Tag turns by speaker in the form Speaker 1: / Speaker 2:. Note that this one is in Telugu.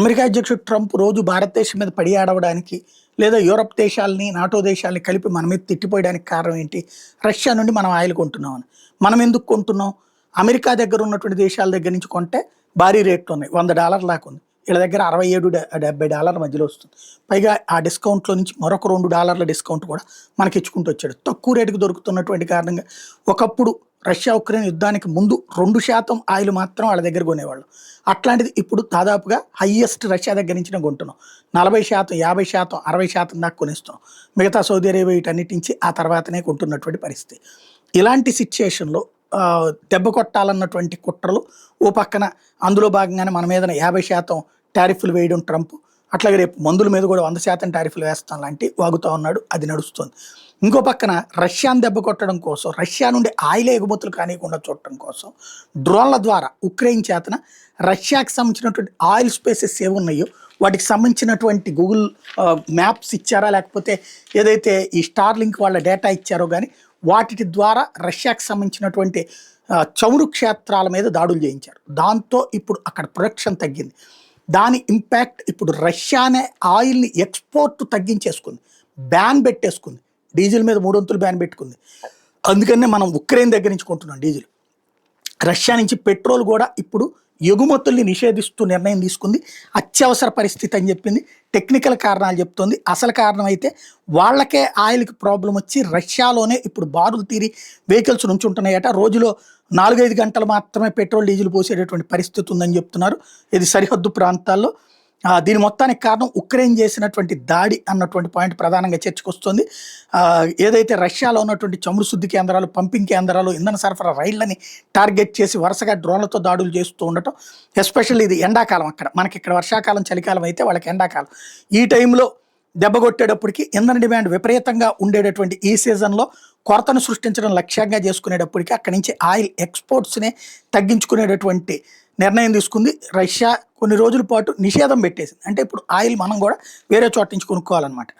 Speaker 1: అమెరికా అధ్యక్షుడు ట్రంప్ రోజు భారతదేశం మీద పడి ఆడవడానికి లేదా యూరప్ దేశాలని నాటో దేశాలని కలిపి మన మీద తిట్టిపోయడానికి కారణం ఏంటి? రష్యా నుండి మనం ఆయిల్ కొంటున్నామని. మనం ఎందుకు కొంటున్నాం? అమెరికా దగ్గర ఉన్నటువంటి దేశాల దగ్గర నుంచి కొంటే భారీ రేట్లు ఉన్నాయి, $100 దాకా ఉంది. వీళ్ళ దగ్గర 67-70 మధ్యలో వస్తుంది. పైగా ఆ డిస్కౌంట్లో నుంచి మరొక $2 డిస్కౌంట్ కూడా మనకి ఇచ్చుకుంటూ వచ్చాడు. తక్కువ రేటుకు దొరుకుతున్నటువంటి కారణంగా ఒకప్పుడు రష్యా ఉక్రెయిన్ యుద్ధానికి ముందు 2% ఆయిల్ మాత్రం వాళ్ళ దగ్గర కొనేవాళ్ళు. అట్లాంటిది ఇప్పుడు దాదాపుగా హయ్యెస్ట్ రష్యా దగ్గర నుంచి కొంటున్నాం. 40%, 50%, 60% దాకా కొనేస్తున్నాం. మిగతా సౌదీ అరేబియా వీటన్నిటి నుంచి ఆ తర్వాతనే కొంటున్నటువంటి పరిస్థితి. ఇలాంటి సిచ్యుయేషన్లో దెబ్బ కొట్టాలన్నటువంటి కుట్రలు ఓ పక్కన, అందులో భాగంగానే మన మీద 50% టారిఫ్లు వేయడం ట్రంప్, అట్లాగే రేపు మందుల మీద కూడా 100% టారిఫ్లు వేస్తాం లాంటి వాగుతూ ఉన్నాడు. అది నడుస్తుంది. ఇంకో పక్కన రష్యాను దెబ్బ కొట్టడం కోసం, రష్యా నుండి ఆయిల్ ఎగుమతులు కానివ్వకుండా చూడటం కోసం డ్రోన్ల ద్వారా ఉక్రెయిన్ చేతన రష్యాకి సంబంధించినటువంటి ఆయిల్ స్పేసెస్ ఏమున్నాయో వాటికి సంబంధించినటువంటి గూగుల్ మ్యాప్స్ ఇచ్చారా, లేకపోతే ఏదైతే ఈ స్టార్ లింక్ వాళ్ళ డేటా ఇచ్చారో కానీ వాటి ద్వారా రష్యాకి సంబంధించినటువంటి చమురు క్షేత్రాల మీద దాడులు చేయించారు. దాంతో ఇప్పుడు అక్కడ ప్రొడక్షన్ తగ్గింది. దాని ఇంపాక్ట్ ఇప్పుడు రష్యానే ఆయిల్ని ఎక్స్పోర్ట్ తగ్గించేసుకుంది, బ్యాన్ పెట్టేసుకుంది. డీజిల్ మీద 3 వంతులు బ్యాన్ పెట్టుకుంది. అందుకనే మనం ఉక్రెయిన్ దగ్గర నుంచి కొంటున్నాం డీజిల్. రష్యా నుంచి పెట్రోల్ కూడా ఇప్పుడు ఎగుమతుల్ని నిషేధిస్తూ నిర్ణయం తీసుకుంది. అత్యవసర పరిస్థితి అని చెప్పింది. టెక్నికల్ కారణాలు చెప్తోంది. అసలు కారణం అయితే వాళ్ళకే ఆయిల్కి ప్రాబ్లం వచ్చి రష్యాలోనే ఇప్పుడు బారులు తీరి వెహికల్స్ నుంచి ఉంటున్నాయట. రోజులో 4-5 గంటలు మాత్రమే పెట్రోల్ డీజిల్ పోసేటటువంటి పరిస్థితి ఉందని చెప్తున్నారు. ఇది సరిహద్దు ప్రాంతాల్లో. దీని మొత్తానికి కారణం ఉక్రెయిన్ చేసినటువంటి దాడి అన్నటువంటి పాయింట్ ప్రధానంగా చర్చకొస్తుంది. ఏదైతే రష్యాలో ఉన్నటువంటి చమురు శుద్ధి కేంద్రాలు, పంపింగ్ కేంద్రాలు, ఇంధన సరఫరా రైళ్లని టార్గెట్ చేసి వరుసగా డ్రోన్లతో దాడులు చేస్తూ ఉండటం. ఎస్పెషల్లీ ఇది ఎండాకాలం, మనకి ఇక్కడ వర్షాకాలం చలికాలం అయితే వాళ్ళకి ఎండాకాలం. ఈ టైంలో దెబ్బ కొట్టేటప్పటికి ఇంధన డిమాండ్ విపరీతంగా ఉండేటటువంటి ఈ సీజన్లో కొరతను సృష్టించడం లక్ష్యంగా చేసుకునేటప్పటికి అక్కడి నుంచి ఆయిల్ ఎక్స్పోర్ట్స్నే తగ్గించుకునేటటువంటి నిర్ణయం తీసుకుంది. రష్యా కొన్ని రోజుల పాటు నిషేధం పెట్టేసింది. అంటే ఇప్పుడు ఆయిల్ మనం కూడా వేరే చోట నుంచి కొనుక్కోవాలన్నమాట.